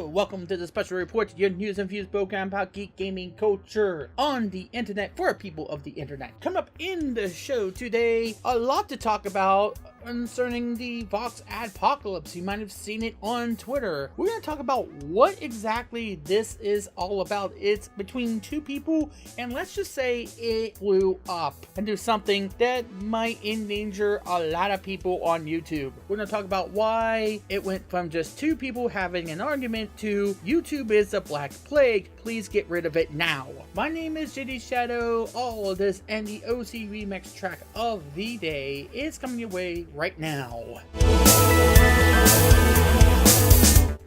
Hello, welcome to the special report, your news and views program about geek gaming culture on the internet for people of the internet. Coming up in the show today, a lot to talk about concerning the Voxadpocalypse. You might have seen it on Twitter. We're going to talk about what exactly this is all about. It's between two people, and let's just say it blew up into something that might endanger a lot of people on YouTube. We're going to talk about why it went from just two people having an argument to YouTube is a black plague. Please get rid of it now. My name is JD Shadow. All of this and the OC remix track of the day is coming your way right now.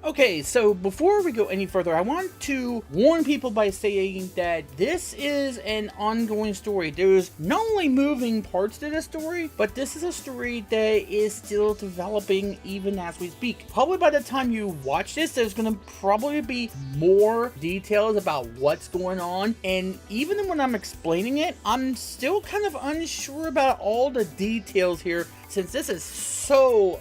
Okay, so before we go any further, I want to warn people by saying that this is an ongoing story. There's not only moving parts to this story, but this is a story that is still developing even as we speak. Probably by the time you watch this, there's going to probably be more details about what's going on. And even when I'm explaining it, I'm still kind of unsure about all the details here, since this is so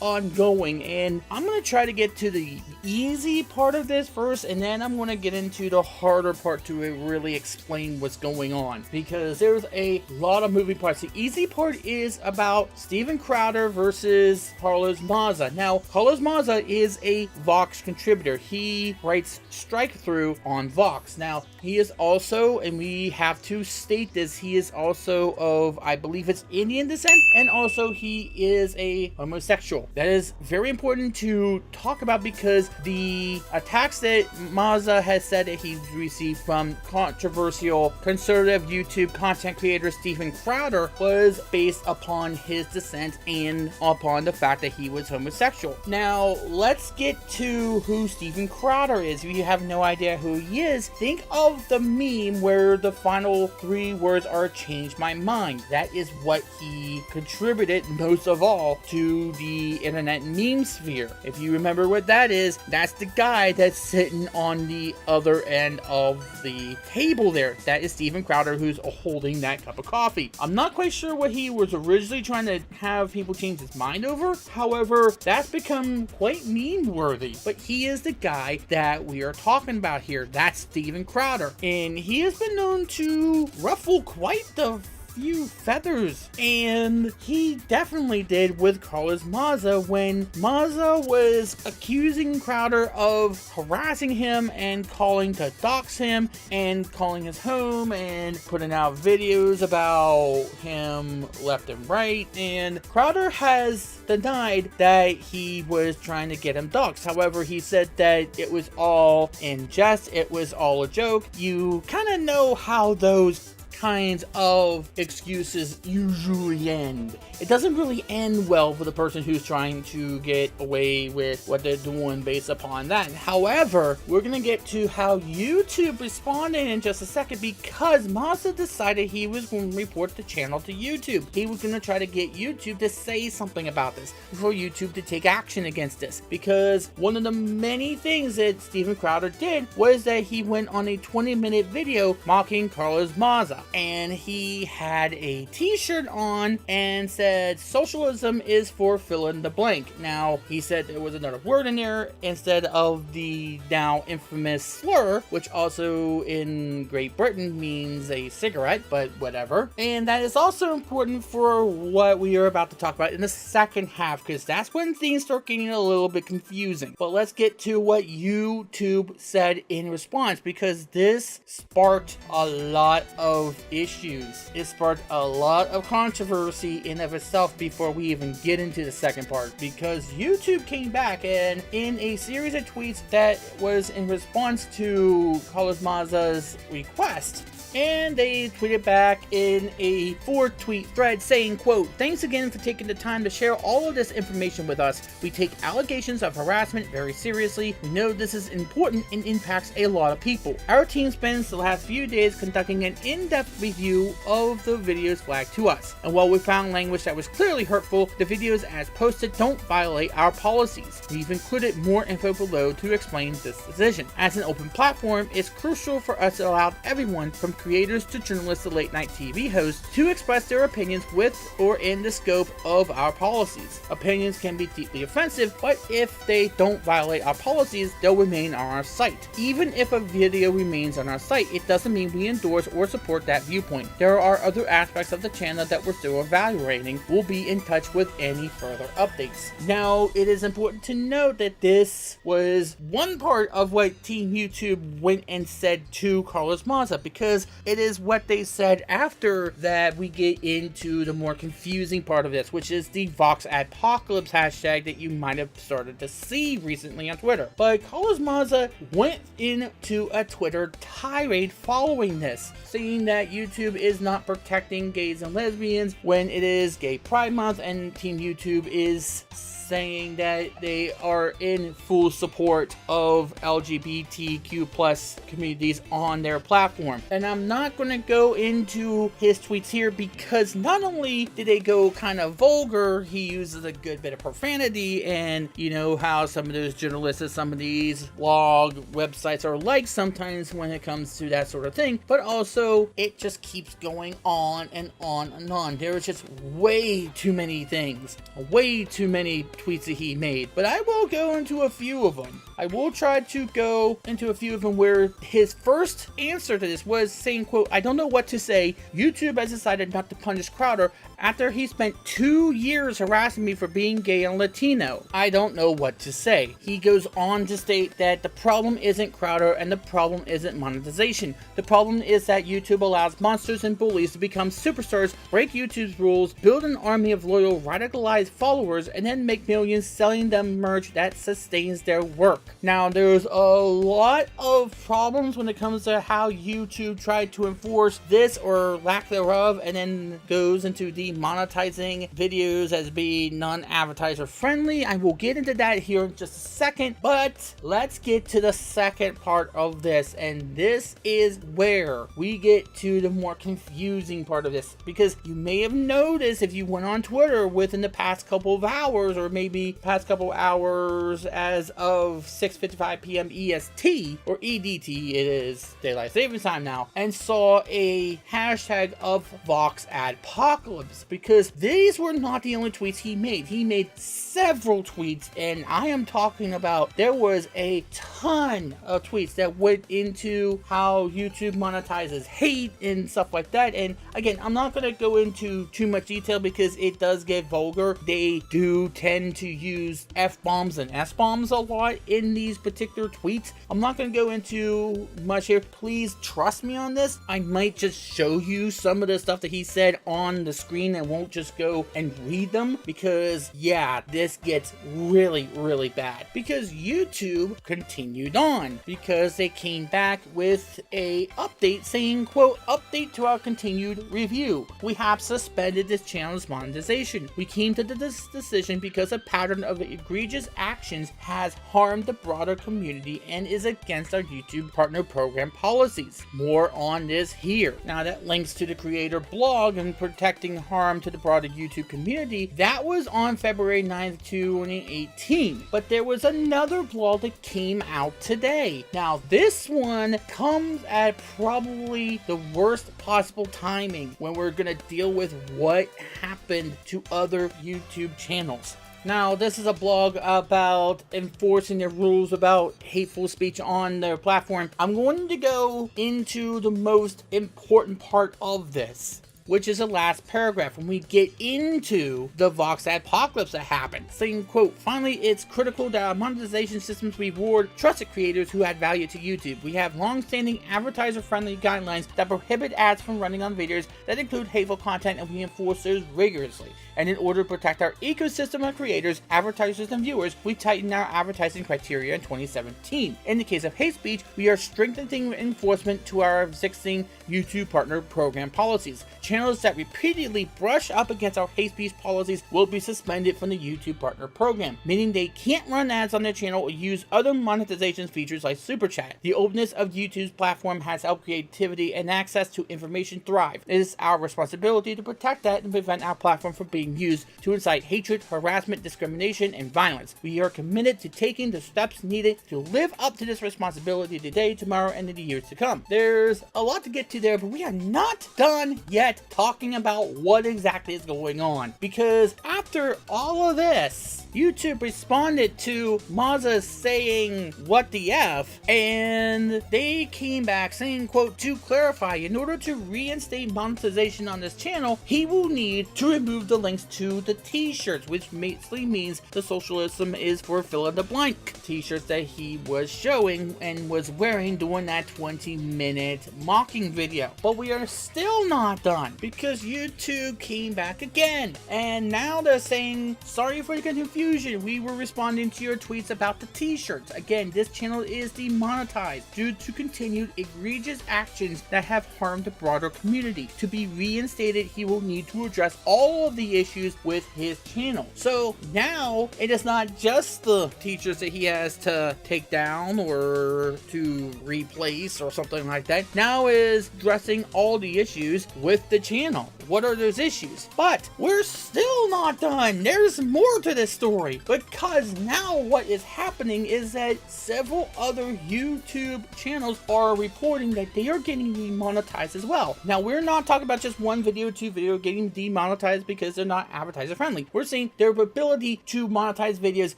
ongoing. And I'm going to try to get to the easy part of this first, and then I'm going to get into the harder part to really explain what's going on, because there's a lot of moving parts. The easy part is about Steven Crowder versus Carlos Maza. Now, Carlos Maza is a Vox contributor. He writes Strikethrough on Vox. Now, he is also, and we have to state this, he is also of, I believe it's Indian descent, and also he is a homosexual. That is very important to talk about, because the attacks that Maza has said that he's received from controversial conservative YouTube content creator Steven Crowder was based upon his descent and upon the fact that he was homosexual. Now, let's get to who Steven Crowder is. If you have no idea who he is, think of the meme where the final three words are "change my mind." That is what he contributed most of all to the internet meme sphere. If you remember what that is, that's the guy that's sitting on the other end of the table there. That is Steven Crowder, who's holding that cup of coffee. I'm not quite sure what he was originally trying to have people change his mind over. However, that's become quite meme worthy. But he is the guy that we are talking about here. That's Steven Crowder. And he has been known to ruffle quite the few feathers, and he definitely did with Carlos Maza when Maza was accusing Crowder of harassing him and calling to dox him and calling his home and putting out videos about him left and right. And Crowder has denied that he was trying to get him doxxed. However, he said that it was all in jest, it was all a joke. You kind of know how those kinds of excuses usually end. It doesn't really end well for the person who's trying to get away with what they're doing based upon that. However, we're going to get to how YouTube responded in just a second, because Maza decided he was going to report the channel to YouTube. He was going to try to get YouTube to say something about this, for YouTube to take action against this, because one of the many things that Steven Crowder did was that he went on a 20-minute video mocking Carlos Maza. And he had a t-shirt on and said socialism is for fill in the blank. Now, he said there was another word in there instead of the now infamous slur, which also in Great Britain means a cigarette, but whatever. And that is also important for what we are about to talk about in the second half, because that's when things start getting a little bit confusing. But let's get to what YouTube said in response, because this sparked a lot of issues. It sparked a lot of controversy in of itself before we even get into the second part, because YouTube came back and in a series of tweets that was in response to Carlos Maza's request, and they tweeted back in a 4-tweet thread saying, quote, "Thanks again for taking the time to share all of this information with us. We take allegations of harassment very seriously. We know this is important and impacts a lot of people. Our team spends the last few days conducting an in-depth review of the videos flagged to us. And while we found language that was clearly hurtful, the videos as posted don't violate our policies. We've included more info below to explain this decision. As an open platform, it's crucial for us to allow everyone from creators to journalists to late night TV hosts to express their opinions with or in the scope of our policies. Opinions can be deeply offensive, but if they don't violate our policies, they'll remain on our site. Even if a video remains on our site, it doesn't mean we endorse or support that viewpoint. There are other aspects of the channel that we're still evaluating. We'll be in touch with any further updates. Now, it is important to note that this was one part of what Team YouTube went and said to Carlos Maza, because it is what they said after that we get into the more confusing part of this, which is the Voxadpocalypse hashtag that you might have started to see recently on Twitter. But Carlos Maza went into a Twitter tirade following this, saying that YouTube is not protecting gays and lesbians when it is Gay Pride Month, and Team YouTube is saying that they are in full support of LGBTQ plus communities on their platform. And I'm not going to go into his tweets here, because not only did they go kind of vulgar, he uses a good bit of profanity, and you know how some of those journalists at some of these blog websites are like sometimes when it comes to that sort of thing, but also it just keeps going on and on and on. There is just way too many things, way too many tweets that he made, but I will go into a few of them. I will try to go into a few of them where his first answer to this was saying, quote, "I don't know what to say. YouTube has decided not to punish Crowder after he spent 2 years harassing me for being gay and Latino. I don't know what to say." He goes on to state that the problem isn't Crowder and the problem isn't monetization. The problem is that YouTube allows monsters and bullies to become superstars, break YouTube's rules, build an army of loyal radicalized followers, and then make millions selling them merch that sustains their work. Now, there's a lot of problems when it comes to how YouTube tried to enforce this or lack thereof, and then goes into demonetizing videos as being non-advertiser friendly. I will get into that here in just a second, but let's get to the second part of this, and this is where we get to the more confusing part of this, because you may have noticed if you went on Twitter within the past couple of hours, or maybe past couple hours as of 6:55 p.m. EST, or EDT, it is Daylight Savings Time now, and saw a hashtag of Voxadpocalypse, because these were not the only tweets he made. He made several tweets, and I am talking about there was a ton of tweets that went into how YouTube monetizes hate and stuff like that. And again, I'm not going to go into too much detail because it does get vulgar. They do tend to use F-bombs and S-bombs a lot in these particular tweets. I'm not going to go into much here. Please trust me on this. I might just show you some of the stuff that he said on the screen and won't just go and read them, because yeah, this gets really, really bad. Because YouTube continued on, because they came back with a update saying, quote, "Update to our continued review. We have suspended this channel's monetization. We came to this decision because a pattern of egregious actions has harmed the broader community and is against our YouTube partner program policies." More on this here. Now, that links to the creator blog and protecting harm to the broader YouTube community. That was on February 9th, 2018. But there was another blog that came out today. Now, this one comes at probably the worst possible timing when we're going to deal with what happened to other YouTube channels. Now, this is a blog about enforcing the rules about hateful speech on their platform. I'm going to go into the most important part of this, which is the last paragraph when we get into the Voxadpocalypse that happened, saying, quote, "Finally, it's critical that our monetization systems reward trusted creators who add value to YouTube. We have long-standing advertiser-friendly guidelines that prohibit ads from running on videos that include hateful content, and we enforce those rigorously. And in order to protect our ecosystem of creators, advertisers, and viewers, we tightened our advertising criteria in 2017. In the case of hate speech, we are strengthening enforcement to our existing YouTube partner program policies. Channels that repeatedly brush up against our hate speech policies will be suspended from the YouTube partner program, meaning they can't run ads on their channel or use other monetization features like Super Chat. The openness of YouTube's platform has helped creativity and access to information thrive. It is our responsibility to protect that and prevent our platform from being being used to incite hatred, harassment, discrimination, and violence. We are committed to taking the steps needed to live up to this responsibility today, tomorrow, and in the years to come. There's a lot to get to there, but we are not done yet talking about what exactly is going on. Because after all of this, YouTube responded to Maza saying, "What the F?" And they came back saying, quote, "To clarify, in order to reinstate monetization on this channel, he will need to remove the links to the t-shirts," which basically means the socialism is for fill in the blank t-shirts that he was showing and was wearing during that 20-minute mocking video. But we are still not done, because YouTube came back again, and now they're saying, "Sorry for the confusion. We were responding to your tweets about the t-shirts. Again, this channel is demonetized due to continued egregious actions that have harmed the broader community. To be reinstated, he will need to address all of the issues with his channel." So now it is not just the t-shirts that he has to take down or to replace or something like that. Now is addressing all the issues with the channel. What are those issues? But we're still not done. There's more to this story, because now what is happening is that several other YouTube channels are reporting that they are getting demonetized as well. Now, we're not talking about just one video, two video getting demonetized because they're not advertiser friendly. We're saying their ability to monetize videos,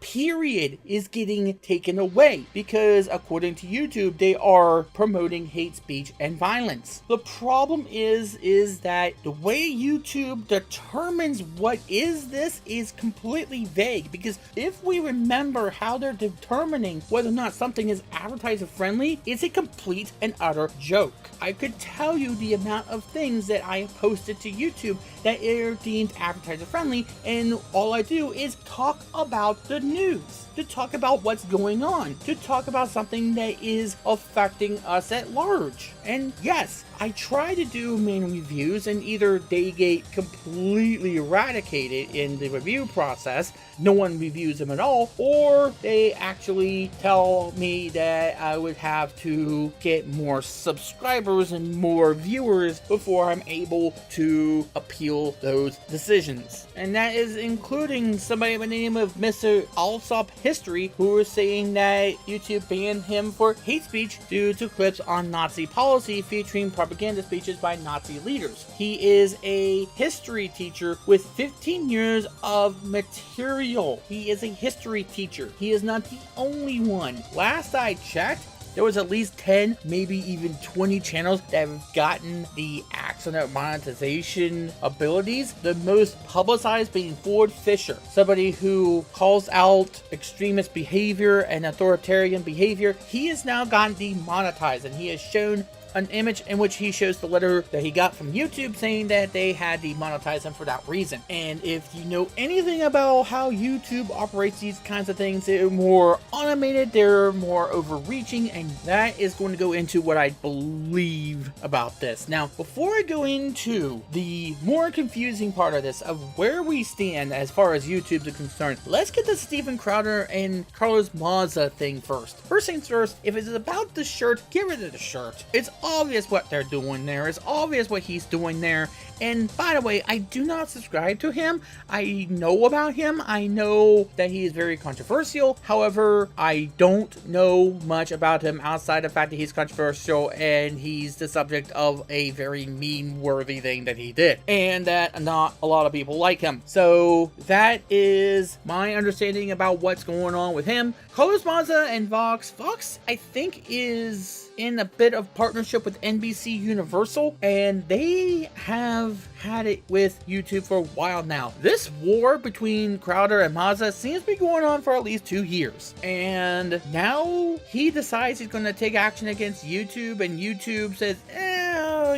period, is getting taken away because, according to YouTube, they are promoting hate speech and violence. The problem is that the way YouTube determines what is this is completely vague, because if we remember how they're determining whether or not something is advertiser friendly, it's a complete and utter joke. I could tell you the amount of things that I have posted to YouTube that are deemed advertiser friendly, and all I do is talk about the news, to talk about what's going on, to talk about something that is affecting us at large. And yes, I try to do main reviews, and either they get completely eradicated in the review process, no one reviews them at all, or they actually tell me that I would have to get more subscribers and more viewers before I'm able to appeal those decisions. And that is including somebody by the name of Mr. Alsop History, who was saying that YouTube banned him for hate speech due to clips on Nazi policy featuring propaganda speeches by Nazi leaders. He is a history teacher with 15 years of material. He is a history teacher. He is not the only one. Last I checked, there was at least 10, maybe even 20 channels that have gotten the axe on their monetization abilities. The most publicized being Ford Fisher, somebody who calls out extremist behavior and authoritarian behavior. He has now gotten demonetized, and he has shown an image in which he shows the letter that he got from YouTube saying that they had demonetized him for that reason. And if you know anything about how YouTube operates these kinds of things, they're more automated, they're more overreaching, and that is going to go into what I believe about this. Now, before I go into the more confusing part of this, of where we stand as far as YouTube is concerned, let's get the Steven Crowder and Carlos Maza thing first. First things first, if it's about the shirt, get rid of the shirt. It's obvious what they're doing there. It's obvious what he's doing there. And by the way, I do not subscribe to him. I know about him. I know that he is very controversial. However, I don't know much about him outside the fact that he's controversial and he's the subject of a very meme-worthy thing that he did, and that not a lot of people like him. So that is my understanding about what's going on with him. Carlos Maza and Vox, I think, is in a bit of partnership with NBC Universal, and they have had it with YouTube for a while now. This war between Crowder and Maza seems to be going on for at least 2 years, and now he decides he's going to take action against YouTube, and YouTube says,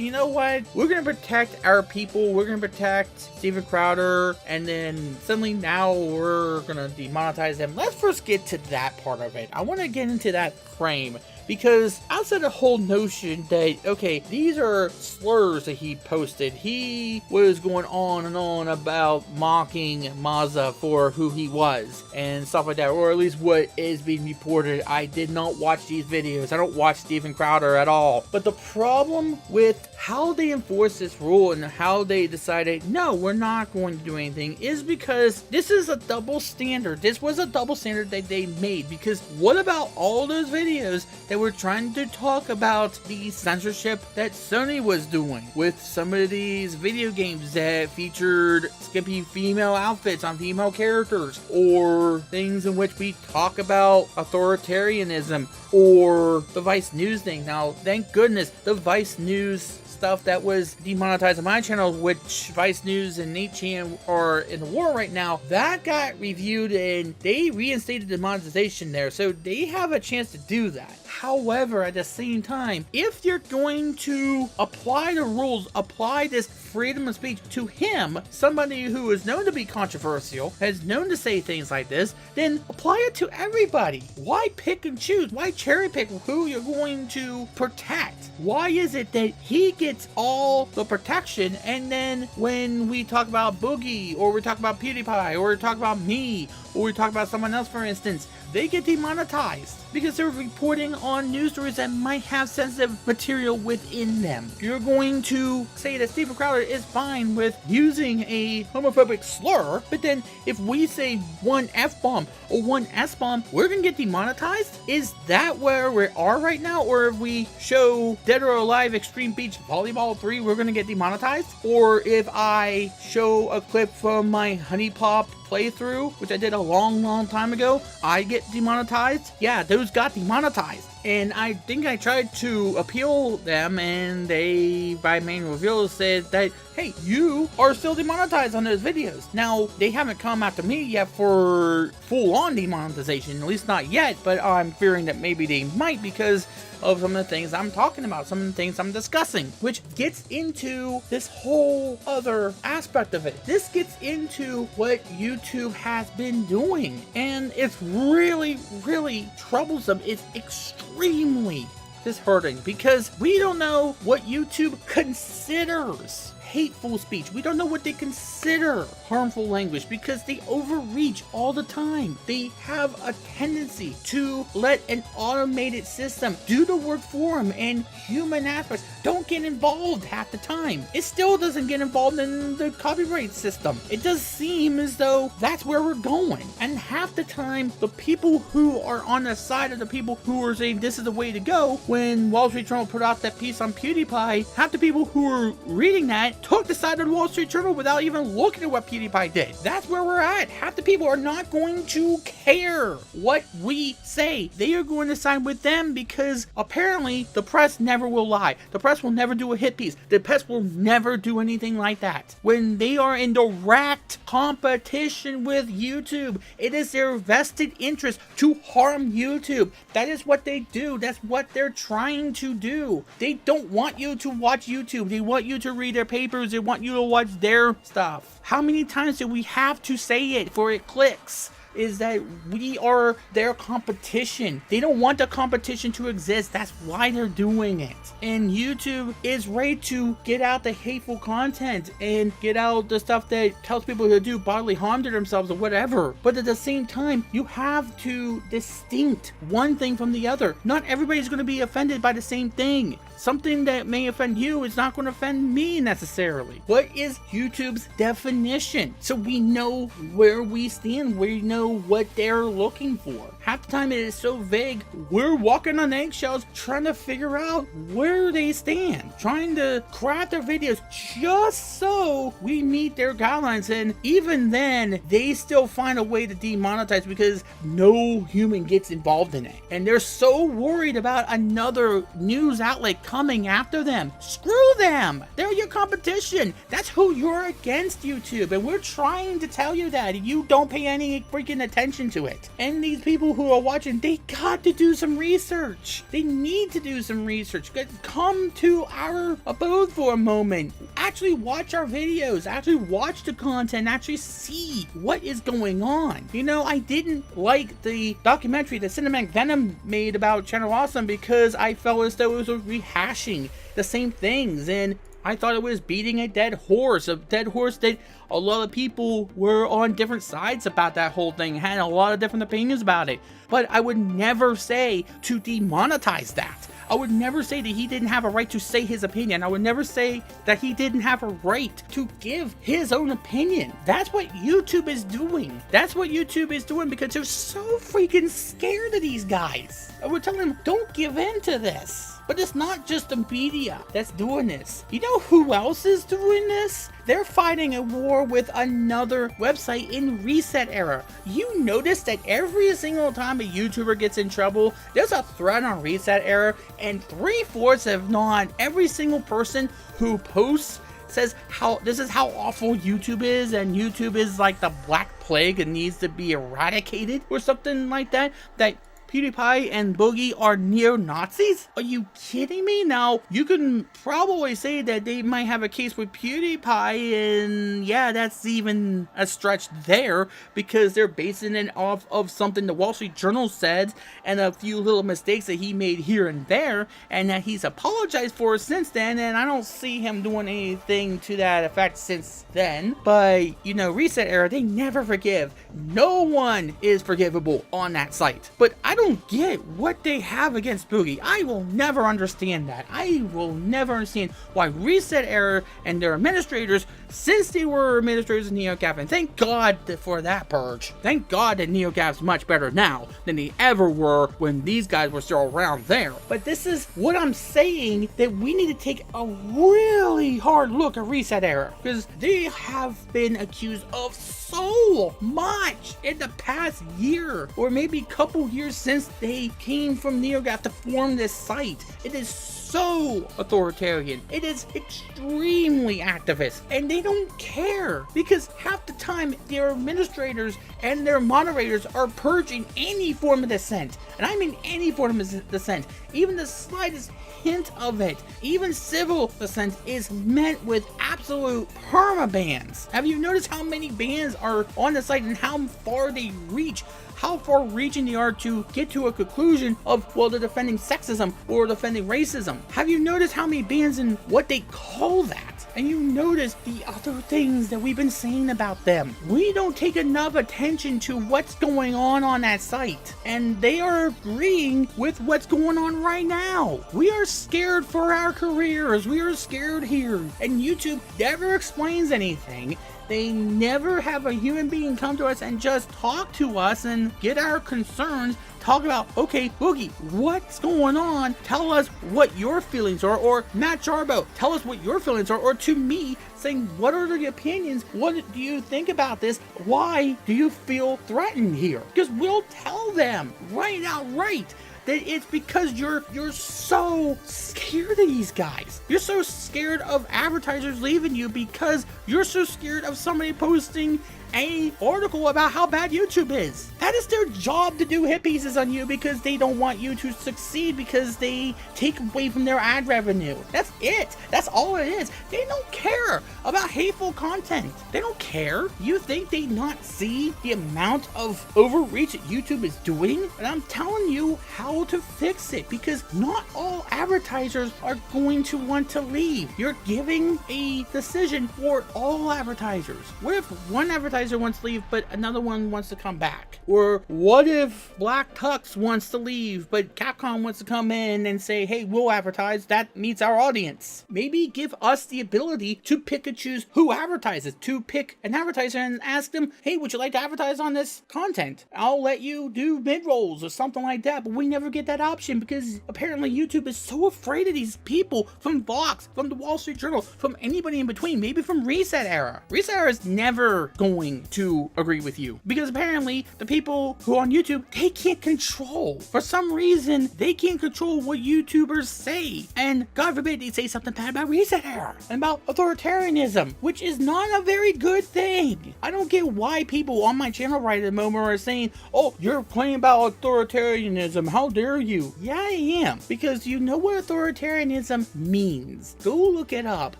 you know what, we're going to protect our people, we're going to protect Steven Crowder, and then suddenly now we're going to demonetize him. Let's first get to that part of it. I want to get into that frame. because outside the whole notion that, okay, these are slurs that he posted, he was going on and on about mocking Maza for who he was and stuff like that, or at least what is being reported. I did not watch these videos. I don't watch Steven Crowder at all. But the problem with how they enforce this rule and how they decided, no, we're not going to do anything, is because this is a double standard. This was a double standard that they made, because what about all those videos that were trying to talk about the censorship that Sony was doing with some of these video games that featured skimpy female outfits on female characters, or things in which we talk about authoritarianism, or the Vice News thing? Now, thank goodness, the Vice News stuff that was demonetized on my channel, which Vice News and 8chan are in the war right now, that got reviewed and they reinstated the monetization there, so they have a chance to do that. However, at the same time, if you're going to apply the rules, apply this freedom of speech to him, somebody who is known to be controversial, has known to say things like this, then apply it to everybody. Why pick and choose? Why cherry pick who you're going to protect? Why is it that he gets all the protection, and then when we talk about Boogie, or we talk about PewDiePie, or we talk about me, or we talk about someone else, for instance, they get demonetized because they're reporting on news stories that might have sensitive material within them? You're going to say that Steven Crowder is fine with using a homophobic slur, but then if we say one F-bomb or one S-bomb, we're gonna get demonetized? Is that where we are right now? Or if we show Dead or Alive Extreme Beach Volleyball 3, we're gonna get demonetized? Or if I show a clip from my Honey Pop playthrough, which I did a long time ago, I get demonetized? Yeah, those got demonetized. And I think I tried to appeal them, and they, by main reveal, said that, hey, you are still demonetized on those videos. Now, they haven't come after me yet for full-on demonetization, at least not yet, but I'm fearing that maybe they might, because of some of the things I'm talking about, some of the things I'm discussing, which gets into this whole other aspect of it. This gets into what YouTube has been doing, and it's really troublesome. It's extremely disheartening, because we don't know what YouTube considers hateful speech. We don't know what they consider harmful language, because they overreach all the time. They have a tendency to let an automated system do the work for them, and human aspects don't get involved half the time. It still doesn't get involved in the copyright system. It does seem as though that's where we're going. And half the time, the people who are on the side of the people who are saying this is the way to go, when Wall Street Journal put out that piece on PewDiePie, half the people who are reading that took the side of the Wall Street Journal without even looking at what PewDiePie did. That's where we're at. Half the people are not going to care what we say. They are going to side with them, because apparently the press never will lie. The press will never do a hit piece. The press will never do anything like that. When they are in direct competition with YouTube, it is their vested interest to harm YouTube. That is what they do. That's what they're trying to do. They don't want you to watch YouTube. They want you to read their papers. They want you to watch their stuff. How many times do we have to say it for it clicks? Is that we are their competition. They don't want the competition to exist. That's why they're doing it. And YouTube is ready to get out the hateful content and get out the stuff that tells people to do bodily harm to themselves or whatever. But at the same time, you have to distinct one thing from the other. Not everybody's going to be offended by the same thing. Something that may offend you is not going to offend me necessarily. What is YouTube's definition? So we know where we stand. We know what they're looking for. Half the time it is so vague, we're walking on eggshells trying to figure out where they stand, trying to craft their videos just so we meet their guidelines, and even then they still find a way to demonetize because no human gets involved in it. And they're so worried about another news outlet coming after them. Screw them! They're your competition. That's who you're against, YouTube, and we're trying to tell you that, and you don't pay any freaking attention to it. And these people who are watching, they got to do some research. They need to do some research. Come to our abode for a moment. actually watch our videos, actually watch the content, actually see what is going on. You know, I didn't like the documentary that Cinematic Venom made about Channel Awesome because I felt as though it was rehashing the same things, and I thought it was beating a dead horse that a lot of people were on different sides about that whole thing, had a lot of different opinions about it. But I would never say to demonetize that. I would never say that he didn't have a right to say his opinion. I would never say that he didn't have a right to give his own opinion. That's what YouTube is doing. That's what YouTube is doing because they're so freaking scared of these guys. I would tell them, don't give in to this. But it's not just the media that's doing this. You know who else is doing this? They're fighting a war with another website in Reset Era. You notice that every single time a YouTuber gets in trouble, there's a thread on Reset Era, and 3/4 if not every single person who posts says this is how awful YouTube is, and YouTube is like the Black Plague and needs to be eradicated or something like that. That PewDiePie and Boogie are neo-Nazis? Are you kidding me? Now, you can probably say that they might have a case with PewDiePie, and yeah, that's even a stretch there, because they're basing it off of something the Wall Street Journal said, and a few little mistakes that he made here and there, and that he's apologized for since then, and I don't see him doing anything to that effect since then. But, you know, Reset Era, they never forgive. No one is forgivable on that site. But I don't get what they have against Boogie. I will never understand that. I will never understand why Reset Era and their administrators, since they were administrators of NeoGAF, and thank God for that purge. Thank God that NeoGAF's much better now than they ever were when these guys were still around there. But this is what I'm saying, that we need to take a really hard look at Reset Era, because they have been accused of so much in the past year, or maybe couple years since they came from NeoGAF to form this site. It is so authoritarian. It is extremely activist, and they don't care, because half the time their administrators and their moderators are purging any form of dissent, and I mean any form of dissent, even the slightest hint of it. Even civil dissent is met with absolute perma-bans. Have you noticed how many bans are on the site and how far they reach? How far reaching they are to get to a conclusion of, well, they're defending sexism or defending racism. Have you noticed how many bans and what they call that? And you notice the other things that we've been saying about them. We don't take enough attention to what's going on that site. And they are agreeing with what's going on right now. We are scared for our careers. We are scared here. And YouTube never explains anything. They never have a human being come to us and just talk to us and get our concerns. Talk about, okay, Boogie, what's going on? Tell us what your feelings are. Or Matt Jarbo, tell us what your feelings are. Or to me, saying, what are the opinions? What do you think about this? Why do you feel threatened here? Because we'll tell them right outright that it's because you're so scared of these guys. You're so scared of advertisers leaving you because you're so scared of somebody posting an article about how bad YouTube is. That is their job, to do hit pieces on you because they don't want you to succeed, because they take away from their ad revenue. That's it. That's all it is. They don't care about hateful content. They don't care. You think they not see the amount of overreach that YouTube is doing? And I'm telling you how to fix it, because not all advertisers are going to want to leave. You're giving a decision for all advertisers. What if one advertiser wants to leave but another one wants to come back? Or what if Black Tux wants to leave but Capcom wants to come in and say, hey, we'll advertise, that meets our audience? Maybe give us the ability to pick and choose who advertises, to pick an advertiser and ask them, hey, would you like to advertise on this content? I'll let you do mid-rolls or something like that. But we never get that option because apparently YouTube is so afraid of these people from Vox, from the Wall Street Journal, from anybody in between, maybe from Reset Era. Reset Era is never going going to agree with you. Because apparently the people who are on YouTube, they can't control. For some reason, they can't control what YouTubers say. And God forbid they say something bad about Reset Era and about authoritarianism, which is not a very good thing. I don't get why people on my channel right at the moment are saying, oh, you're playing about authoritarianism, how dare you? Yeah, I am, because you know what authoritarianism means. Go look it up.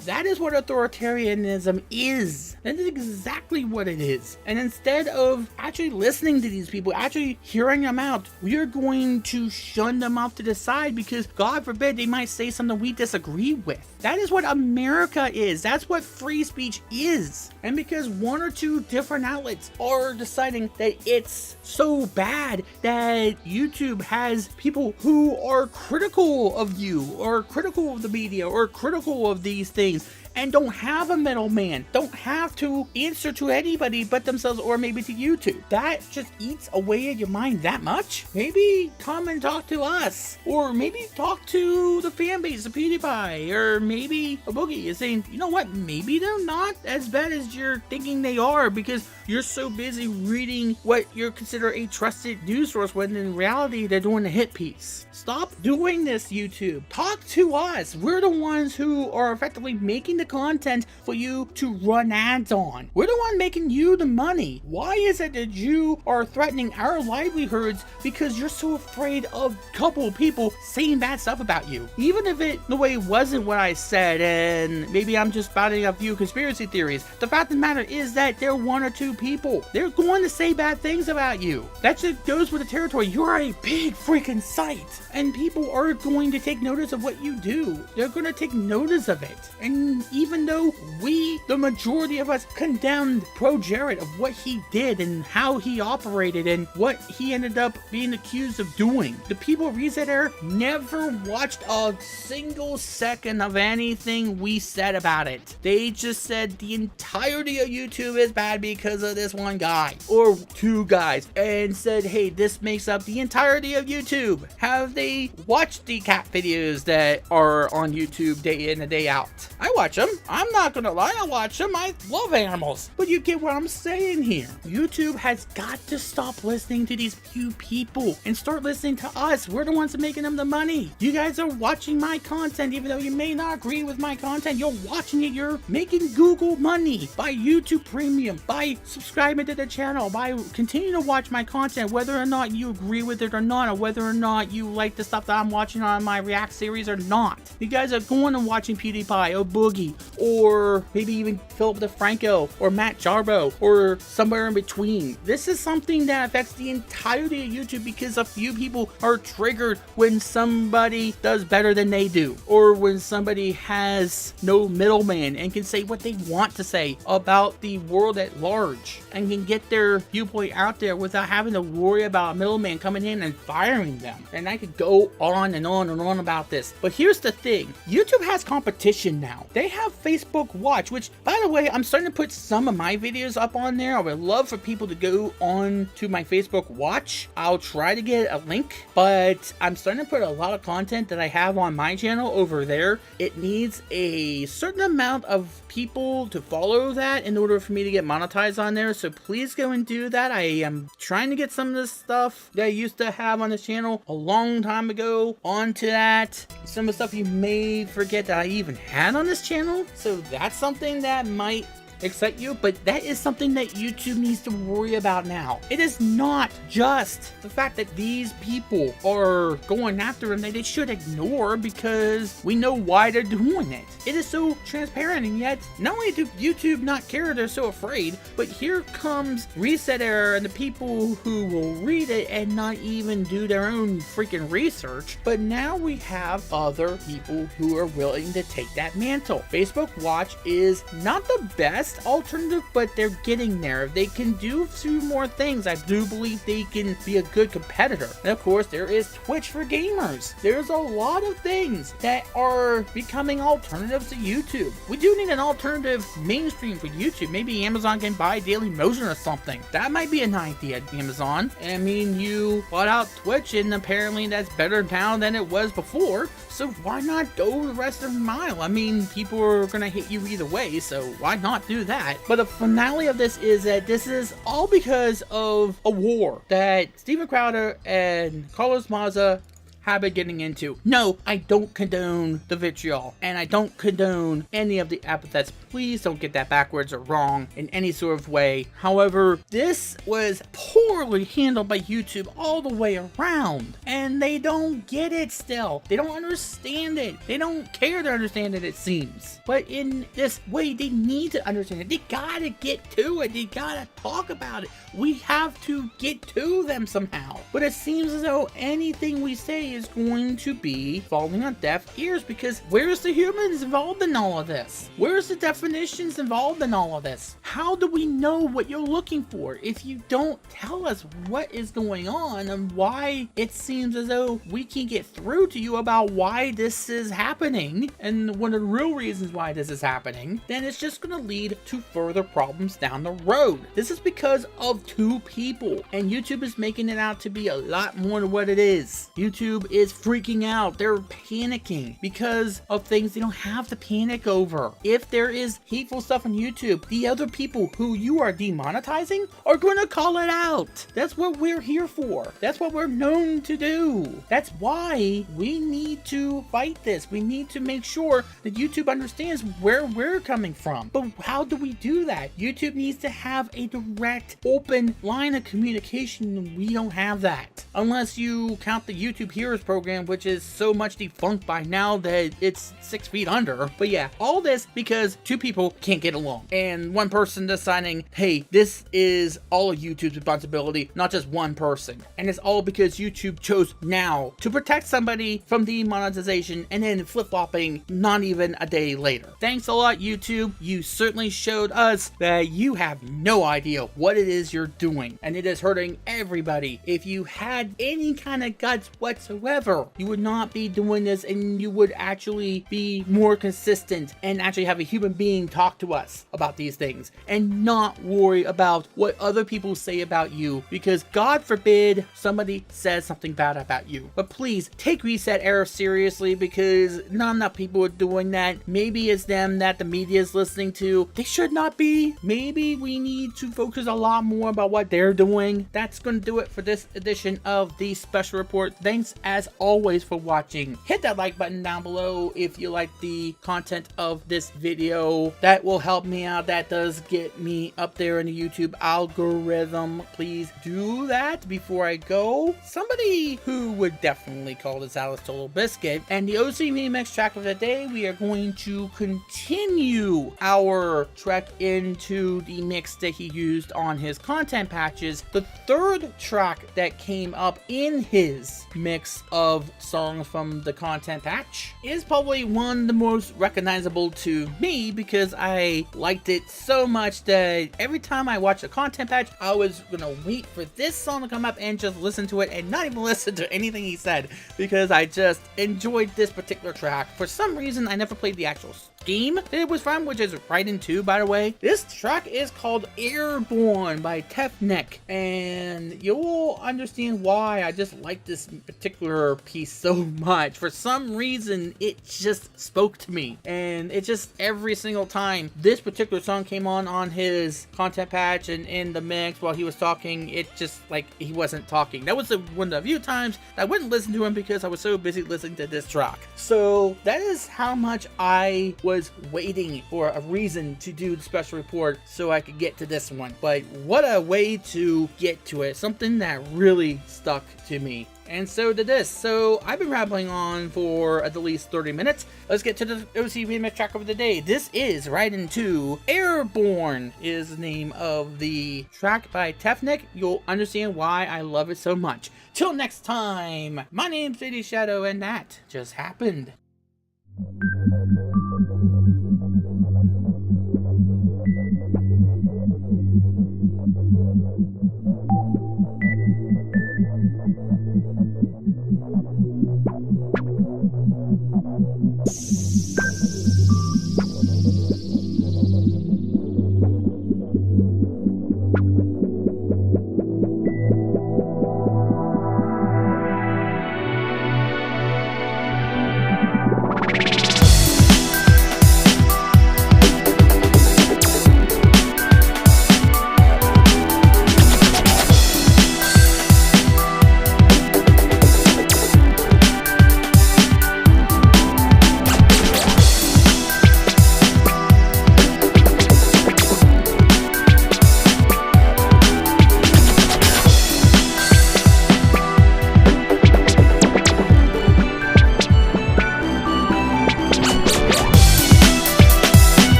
That is what authoritarianism is. That is exactly what it is. And instead of actually listening to these people, actually hearing them out, we are going to shun them off to the side because God forbid they might say something we disagree with. That is what America is. That's what free speech is. And because one or two different outlets are deciding that it's so bad that YouTube has people who are critical of you, or critical of the media, or critical of these things, and don't have a middleman, don't have to answer to anybody but themselves, or maybe to YouTube. That just eats away at your mind that much? Maybe come and talk to us, or maybe talk to the fan base of PewDiePie, or maybe a Boogie is saying, you know what, maybe they're not as bad as you're thinking they are because you're so busy reading what you consider a trusted news source when in reality they're doing a hit piece. Stop doing this, YouTube. Talk to us. We're the ones who are effectively making the content for you to run ads on. We're the one making you the money. Why is it that you are threatening our livelihoods because you're so afraid of a couple of people saying bad stuff about you? Even if it, the way, wasn't what I said, and maybe I'm just spouting a few conspiracy theories, the fact of the matter is that there are one or two people. They're going to say bad things about you. That just goes with the territory. You're a big freaking site, and people are going to take notice of what you do. They're going to take notice of it. And even though we, the majority of us, condemned Pro Jared of what he did and how he operated and what he ended up being accused of doing, the people of Reset Era never watched a single second of anything we said about it. They just said the entirety of YouTube is bad because of this one guy or two guys, and said, hey, this makes up the entirety of YouTube. Have they watched the cat videos that are on YouTube day in and day out? I watch them. I'm not gonna lie, I watch them. I love animals. But you get what I'm saying here. YouTube has got to stop listening to these few people and start listening to us. We're the ones that are making them the money. You guys are watching my content, even though you may not agree with my content. You're watching it. You're making Google money by YouTube Premium, by subscribing to the channel, by continuing to watch my content, whether or not you agree with it or not, or whether or not you like the stuff that I'm watching on my React series or not. You guys are going and watching PewDiePie or Boogie, or maybe even Philip DeFranco or Matt Jarbo, or somewhere in between. This is something that affects the entirety of YouTube because a few people are triggered when somebody does better than they do, or when somebody has no middleman and can say what they want to say about the world at large and can get their viewpoint out there without having to worry about a middleman coming in and firing them. And I could go on and on and on about this, but here's the thing. YouTube has competition now. They have Facebook Watch, which, by the way, I'm starting to put some of my videos up on there. I would love for people to go on to my Facebook Watch. I'll try to get a link, but I'm starting to put a lot of content that I have on my channel over there. It needs a certain amount of people to follow that in order for me to get monetized on there, so please go and do that. I am trying to get some of this stuff that I used to have on this channel a long time ago onto that. Some of the stuff you may forget that I even had on this channel, so that's something that might excite you, but that is something that YouTube needs to worry about now. It is not just the fact that these people are going after him that they should ignore because we know why they're doing it. It is so transparent, and yet not only do YouTube not care, they're so afraid, but here comes Reset Era and the people who will read it and not even do their own freaking research. But now we have other people who are willing to take that mantle. Facebook Watch is not the best alternative, but they're getting there. If they can do a few more things, I do believe they can be a good competitor. And of course, there is Twitch for gamers. There's a lot of things that are becoming alternatives to YouTube. We do need an alternative mainstream for YouTube. Maybe Amazon can buy Dailymotion or something. That might be an idea, Amazon. I mean, you bought out Twitch, and apparently that's better now than it was before. So why not go the rest of the mile? I mean, people are gonna hate you either way, so why not do do that. But the finale of this is that this is all because of a war that Steven Crowder and Carlos Maza have been getting into. No, I don't condone the vitriol, and I don't condone any of the epithets. Please don't get that backwards or wrong in any sort of way. However, this was poorly handled by YouTube all the way around, and they don't get it still. They don't understand it. They don't care to understand it, it seems. But in this way, they need to understand it. They gotta get to it. They gotta talk about it. We have to get to them somehow. But it seems as though anything we say is going to be falling on deaf ears, because where's the humans involved in all of this? Where's the definitions involved in all of this? How do we know what you're looking for if you don't tell us what is going on and why it seems as though we can't get through to you about why this is happening and one of the real reasons why this is happening? Then it's just going to lead to further problems down the road. This is because of two people, and YouTube is making it out to be a lot more than what it is. YouTube is freaking out. They're panicking because of things they don't have to panic over. If there is hateful stuff on YouTube, the other people who you are demonetizing are going to call it out. That's what we're here for. That's what we're known to do. That's why we need to fight this. We need to make sure that YouTube understands where we're coming from. But how do we do that? YouTube needs to have a direct, open line of communication, and we don't have that. Unless you count the YouTube Heroes program, which is so much defunct by now that it's 6 feet under. But yeah, all this because two people can't get along, and one person deciding, hey, this is all of YouTube's responsibility, not just one person. And it's all because YouTube chose now to protect somebody from demonetization and then flip-flopping not even a day later. Thanks a lot, YouTube. You certainly showed us that you have no idea what it is you're doing, and it is hurting everybody. If you had any kind of guts whatsoever, you would not be doing this, and you would actually be more consistent and actually have a human being talk to us about these things and not worry about what other people say about you, because God forbid somebody says something bad about you. But please take Reset Era seriously, because not enough people are doing that. Maybe it's them that the media is listening to. They should not be. Maybe we need to focus a lot more about what they're doing. That's going to do it for this edition of the special report. Thanks as always for watching. Hit that like button down below if you like the content of this video. That will help me out. That does get me up there in the YouTube algorithm. Please do that. Before I go, somebody who would definitely call this Alice Total Biscuit, and the OC Remix track of the day, we are going to continue our trek into the mix that he used on his content patches. The third track that came up in his mix of songs from the content patch is probably one of the most recognizable to me, because I liked it so much that every time I watched the content patch, I was gonna wait for this song to come up and just listen to it and not even listen to anything he said, because I just enjoyed this particular track. For some reason, I never played the actual game that it was from, which is Raiden 2, by the way. This track is called Airborne by Tefnek, and you'll understand why I just like this particular piece so much. For some reason, it just spoke to me, and it just, every single time this particular song came on his content patch and in the mix while he was talking, it just, like, he wasn't talking. That was one of the few times I wouldn't listen to him because I was so busy listening to this track. So that is how much I was waiting for a reason to do the special report so I could get to this one. But what a way to get to it. Something that really stuck to me. And so did this. So I've been rambling on for at least 30 minutes. Let's get to the OC Remix track of the day. This is Raiden 2. Airborne is the name of the track by Tefnek. You'll understand why I love it so much. Till next time, my name's Lady Shadow, and that just happened.